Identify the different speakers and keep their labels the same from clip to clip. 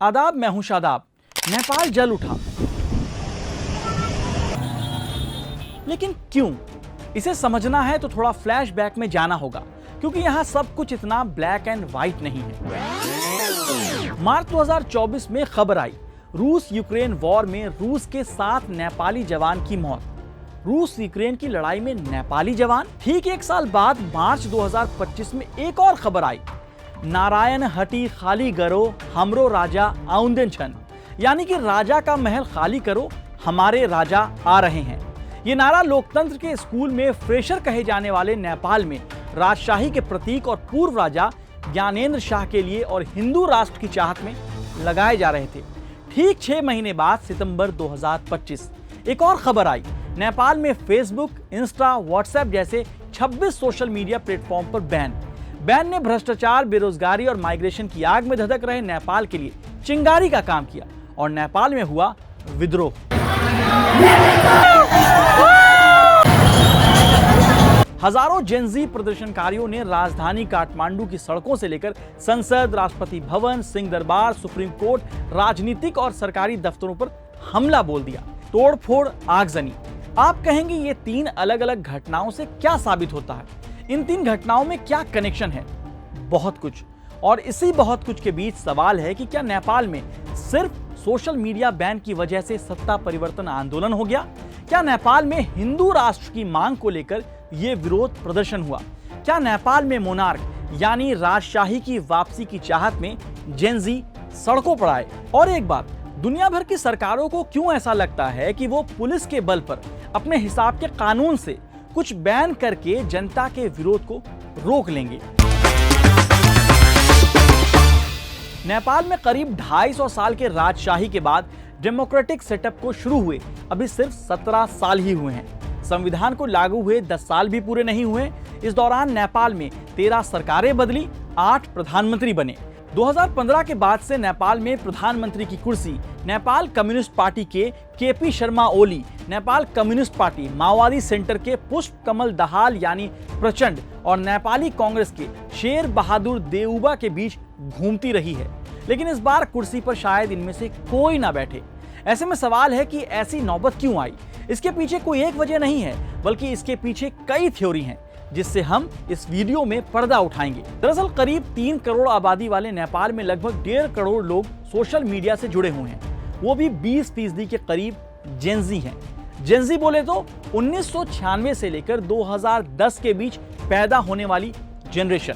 Speaker 1: आदाब, मैं हूं शादाब। नेपाल जल उठा, लेकिन क्यों? इसे समझना है तो थोड़ा फ्लैशबैक में जाना होगा, क्योंकि यहां सब कुछ इतना ब्लैक एंड व्हाइट नहीं है। मार्च 2024 में खबर आई, रूस यूक्रेन वॉर में रूस के 7 नेपाली जवान की मौत। रूस यूक्रेन की लड़ाई में नेपाली जवान। ठीक एक साल बाद मार्च 2025 में एक और खबर आई, नारायण हटी खाली करो हमरो राजा आउंदेन छन, यानी कि राजा का महल खाली करो, हमारे राजा आ रहे हैं। ये नारा लोकतंत्र के स्कूल में फ्रेशर कहे जाने वाले नेपाल में राजशाही के प्रतीक और पूर्व राजा ज्ञानेंद्र शाह के लिए और हिंदू राष्ट्र की चाहत में लगाए जा रहे थे। ठीक 6 महीने बाद सितंबर 2025 एक और खबर आई, नेपाल में फेसबुक, इंस्टा, व्हाट्सएप जैसे 26 सोशल मीडिया प्लेटफॉर्म पर बैन ने भ्रष्टाचार, बेरोजगारी और माइग्रेशन की आग में धधक रहे नेपाल के लिए चिंगारी का काम किया और नेपाल में हुआ विद्रोह। हजारों जेनजी प्रदर्शनकारियों ने राजधानी काठमांडू की सड़कों से लेकर संसद, राष्ट्रपति भवन, सिंह दरबार, सुप्रीम कोर्ट, राजनीतिक और सरकारी दफ्तरों पर हमला बोल दिया। तोड़फोड़, आगजनी। आप कहेंगे ये 3 अलग अलग घटनाओं से क्या साबित होता है? इन 3 घटनाओं में क्या कनेक्शन है? बहुत कुछ। और इसी बहुत कुछ के बीच सवाल है कि क्या नेपाल में सिर्फ सोशल मीडिया बैन की वजह से सत्ता परिवर्तन आंदोलन हो गया? क्या नेपाल में हिंदू राष्ट्र की मांग को लेकर यह विरोध प्रदर्शन हुआ? क्या नेपाल में मोनार्क यानी राजशाही की वापसी की चाहत में जेनजी सड़कों पर आए? और एक बात, दुनिया भर की सरकारों को क्यों ऐसा लगता है कि वो पुलिस के बल पर अपने हिसाब के कानून से कुछ बैन करके जनता के विरोध को रोक लेंगे? नेपाल में करीब 250 साल के राजशाही के बाद डेमोक्रेटिक सेटअप को शुरू हुए अभी सिर्फ 17 साल ही हुए हैं। संविधान को लागू हुए 10 साल भी पूरे नहीं हुए। इस दौरान नेपाल में 13 सरकारें बदली, 8 प्रधानमंत्री बने। 2015 के बाद से नेपाल में प्रधानमंत्री की कुर्सी नेपाल कम्युनिस्ट पार्टी के KP Sharma Oli, Nepal communist party माओवादी सेंटर के पुष्प कमल दाहाल यानी प्रचंड और नेपाली कांग्रेस के शेर बहादुर देउबा के बीच घूमती रही है। लेकिन इस बार कुर्सी पर शायद इनमें से कोई ना बैठे। ऐसे में सवाल है कि ऐसी नौबत क्यों आई? इसके पीछे कोई एक वजह नहीं है, बल्कि इसके पीछे कई थ्योरी हैं, जिससे हम इस वीडियो में पर्दा उठाएंगे। दरअसल करीब 3 करोड़ आबादी वाले नेपाल में लगभग 1.5 करोड़ लोग सोशल मीडिया से जुड़े हुए हैं, वो भी 20% के करीब जेनजी हैं। जेनजी बोले तो 1996 से लेकर 2010 के बीच पैदा होने वाली जनरेशन।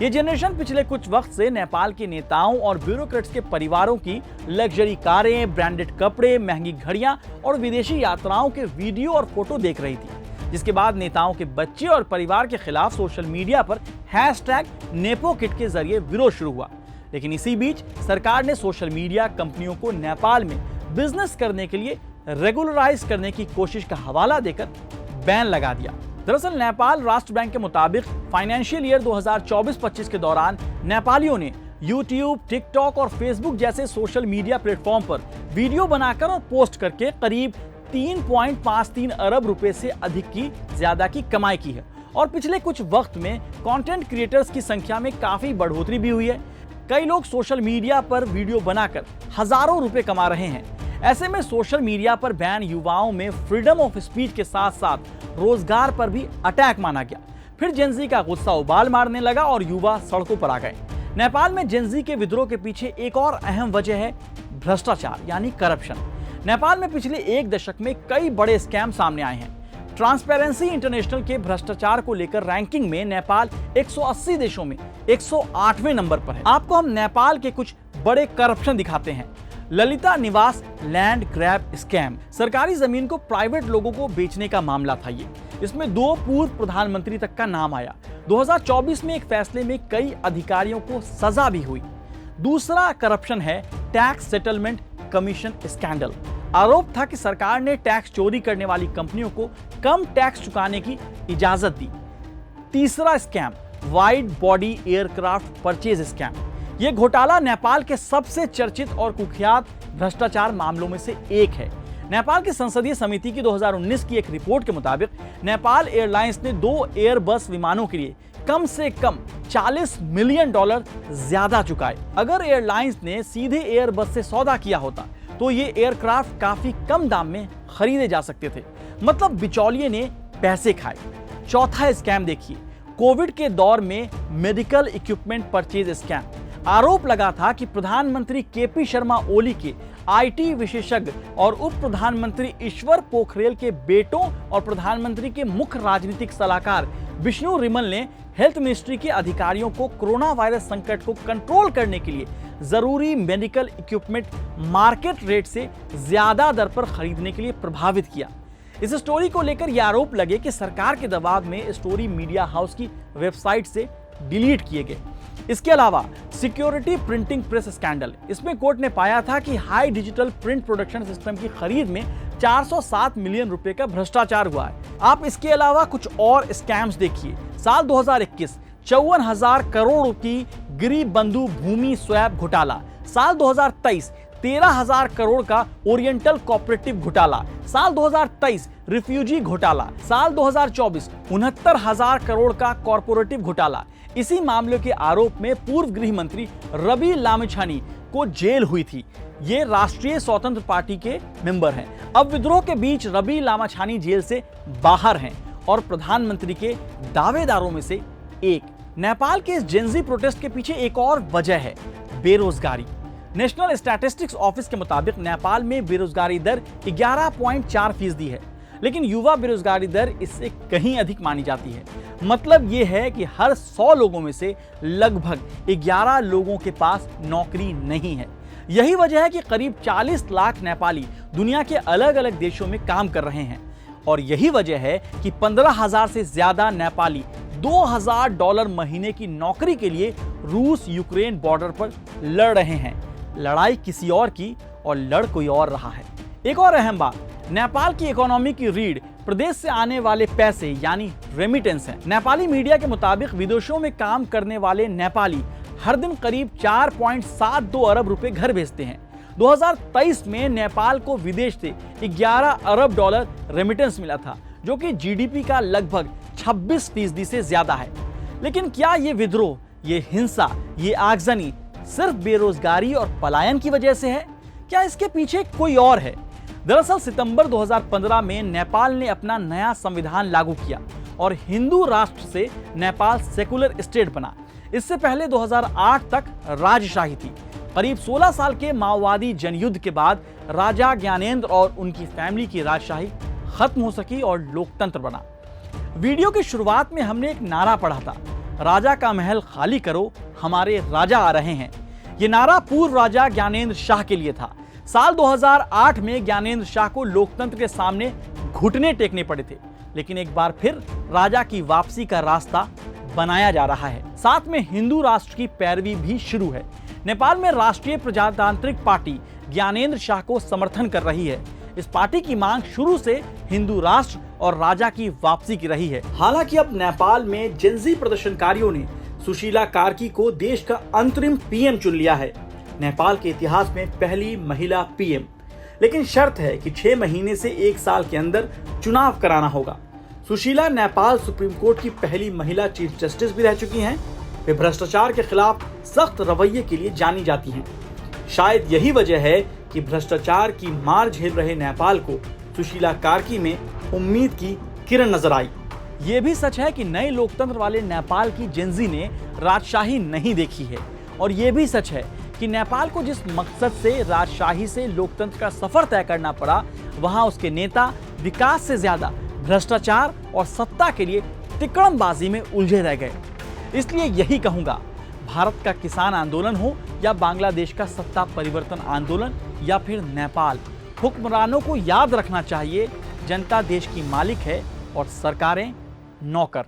Speaker 1: ये जनरेशन पिछले कुछ वक्त से नेपाल के नेताओं और ब्यूरोक्रेट्स के परिवारों की लग्जरी कारें, ब्रांडेड कपड़े, महंगी घड़ियां और विदेशी यात्राओं के वीडियो और फोटो देख रही थी, जिसके बाद नेताओं के बच्चे और परिवार के खिलाफ सोशल मीडिया पर #नेपोकिट के जरिए विरोध शुरू हुआ। लेकिन इसी बीच सरकार ने सोशल मीडिया कंपनियों को नेपाल में बिजनेस करने के लिए रेगुलराइज करने की कोशिश का हवाला देकर बैन लगा दिया। दरअसल नेपाल राष्ट्र बैंक के मुताबिक फाइनेंशियल ईयर 2024-25 के दौरान नेपालियों ने यूट्यूब, टिकटॉक और फेसबुक जैसे सोशल मीडिया प्लेटफॉर्म पर वीडियो बनाकर और पोस्ट करके करीब 3.53 अरब रुपए से अधिक की ज्यादा की कमाई की है। और पिछले कुछ वक्त में कंटेंट क्रिएटर्स की संख्या में काफी बढ़ोतरी भी हुई है। कई लोग सोशल मीडिया पर वीडियो बनाकर हजारों रुपए कमा रहे हैं। ऐसे में सोशल मीडिया पर बैन युवाओं में फ्रीडम ऑफ स्पीच के साथ साथ रोजगार पर भी अटैक माना गया। फिर जेनजी का गुस्सा उबाल मारने लगा और युवा सड़कों पर आ गए। नेपाल में जेनजी के विद्रोह के पीछे एक और अहम वजह है भ्रष्टाचार यानी करप्शन। नेपाल में पिछले 1 दशक में कई बड़े स्कैम सामने आए हैं। ट्रांसपेरेंसी इंटरनेशनल के भ्रष्टाचार को लेकर रैंकिंग में नेपाल 180 देशों में 108वें नंबर पर है। आपको हम नेपाल के कुछ बड़े करप्शन दिखाते हैं। ललिता निवास लैंड ग्रैब स्कैम, सरकारी जमीन को प्राइवेट लोगों को बेचने का मामला था ये। इसमें 2 पूर्व प्रधानमंत्री तक का नाम आया। 2024 में एक फैसले में कई अधिकारियों को सजा भी हुई। दूसरा करप्शन है टैक्स सेटलमेंट कमीशन स्कैंडल। आरोप था कि सरकार ने टैक्स चोरी करने वाली कंपनियों को कम टैक्स चुकाने की इजाजत दी। तीसरा scam wide body aircraft purchase scam. यह घोटाला नेपाल के सबसे चर्चित और कुख्यात भ्रष्टाचार मामलों में से एक है। नेपाल की संसदीय समिति की 2019 की एक रिपोर्ट के मुताबिक नेपाल एयरलाइंस ने 2 एयरबस विमानों के लिए कम से कम $40 मिलियन ज्यादा चुकाए। अगर एयरलाइंस ने सीधे एयरबस से सौदा किया होता तो ये एयरक्राफ्ट काफी कम दाम में खरीदे जा सकते थे। मतलब बिचौलिए ने पैसे खाए। चौथा स्कैम देखिए, कोविड के दौर में मेडिकल इक्विपमेंट परचेज स्कैम। आरोप लगा था कि प्रधानमंत्री केपी शर्मा ओली के आईटी विशेषज्ञ और उप प्रधानमंत्री ईश्वर पोखरेल के बेटों और प्रधानमंत्री के मुख्य राजनीतिक सलाहकार विष्णु रिमल ने हेल्थ मिनिस्ट्री के अधिकारियों को कोरोना वायरस संकट को कंट्रोल करने के लिए जरूरी मेडिकल इक्विपमेंट मार्केट रेट से ज्यादा दर पर खरीदने के लिए प्रभावित किया। इस स्टोरी को लेकर यह आरोप लगे कि सरकार के दबाव में स्टोरी मीडिया हाउस की वेबसाइट से डिलीट किए गए। इसके अलावा सिक्योरिटी प्रिंटिंग प्रेस स्कैंडल, इसमें कोर्ट ने पाया था कि high digital print production system की खरीद में 407 मिलियन रुपए का भ्रष्टाचार हुआ है। आप इसके अलावा कुछ और स्कैम्स देखिए। साल 2021 54,000 करोड़ की गिरी बंधु भूमि स्वैप घोटाला। साल 2023 13,000 करोड़ का ओरिएंटल कोऑपरेटिव घोटाला। साल 2023 रिफ्यूजी घोटाला। साल 2024 69,000 करोड़ का कॉर्पोरेटिव घोटाला। इसी मामले के आरोप में पूर्व गृह मंत्री रवि लामिछानी को जेल हुई थी। ये राष्ट्रीय स्वतंत्र पार्टी के मेंबर हैं। अब विद्रोह के बीच रवि लामिछानी जेल से बाहर हैं और प्रधानमंत्री के दावेदारों में से एक। नेपाल के इस जेनजी प्रोटेस्ट के पीछे एक और वजह है, बेरोजगारी। नेशनल स्टैटिस्टिक्स ऑफिस के मुताबिक नेपाल में बेरोजगारी दर 11.4% है, लेकिन युवा बेरोजगारी दर इससे कहीं अधिक मानी जाती है। मतलब यह है कि हर 100 लोगों में से लगभग 11 लोगों के पास नौकरी नहीं है। यही वजह है कि करीब 40 लाख नेपाली दुनिया के अलग अलग देशों में काम कर रहे हैं। और यही वजह है कि 15,000 से ज्यादा नेपाली $2,000 महीने की नौकरी के लिए रूस यूक्रेन बॉर्डर पर लड़ रहे हैं। लड़ाई किसी और की और लड़ कोई और रहा है। एक और अहम बात, नेपाल की इकोनॉमी की रीढ़ प्रदेश से आने वाले पैसे यानी रेमिटेंस है। नेपाली मीडिया के मुताबिक विदेशों में काम करने वाले नेपाली हर दिन करीब 4.72 अरब रुपए घर भेजते हैं। 2023 में नेपाल को विदेश से $11 अरब रेमिटेंस मिला था, जो कि जीडीपी का लगभग 26% से ज्यादा है। लेकिन क्या ये विद्रोह, ये हिंसा, ये आगजनी सिर्फ बेरोजगारी और पलायन की वजह से है? क्या इसके पीछे कोई और है? दरअसल सितंबर 2015 में नेपाल ने अपना नया संविधान लागू किया और हिंदू राष्ट्र से नेपाल सेकुलर स्टेट बना। इससे पहले 2008 तक राजशाही थी। करीब 16 साल के माओवादी जनयुद्ध के बाद राजा ज्ञानेंद्र और उनकी फैमिली की राजशाही खत्म हो सकी और लोकतंत्र बना। वीडियो की शुरुआत में हमने एक नारा पढ़ा था, राजा का महल खाली करो, हमारे राजा आ रहे हैं। ये नारा पूर्व राजा ज्ञानेंद्र शाह के लिए था। साल 2008 में ज्ञानेंद्र शाह को लोकतंत्र के सामने घुटने टेकने पड़े थे, लेकिन एक बार फिर राजा की वापसी का रास्ता बनाया जा रहा है। साथ में हिंदू राष्ट्र की पैरवी भी शुरू है। नेपाल में राष्ट्रीय प्रजातांत्रिक पार्टी ज्ञानेंद्र शाह को समर्थन कर रही है। इस पार्टी की मांग शुरू से हिंदू राष्ट्र और राजा की वापसी की रही है। हालांकि अब नेपाल में जेनजी प्रदर्शनकारियों ने सुशीला कार्की को देश का अंतरिम पीएम चुन लिया है, नेपाल के इतिहास में पहली महिला पीएम। लेकिन शर्त है कि 6 महीने से 1 साल के अंदर चुनाव कराना होगा। सुशीला नेपाल सुप्रीम कोर्ट की पहली महिला चीफ जस्टिस भी रह चुकी हैं। वे भ्रष्टाचार के खिलाफ सख्त रवैये के लिए जानी जाती हैं। शायद यही वजह है कि भ्रष्टाचार की मार झेल रहे नेपाल को सुशीला कार्की में उम्मीद की किरण नजर आई। ये भी सच है कि नए लोकतंत्र वाले नेपाल की जेनजी ने राजशाही नहीं देखी है। और ये भी सच है कि नेपाल को जिस मकसद से राजशाही से लोकतंत्र का सफर तय करना पड़ा, वहां उसके नेता विकास से ज्यादा भ्रष्टाचार और सत्ता के लिए तिकड़मबाजी में उलझे रह गए। इसलिए यही कहूंगा, भारत का किसान आंदोलन हो या बांग्लादेश का सत्ता परिवर्तन आंदोलन या फिर नेपाल, हुक्मरानों को याद रखना चाहिए, जनता देश की मालिक है और सरकारें नौकर।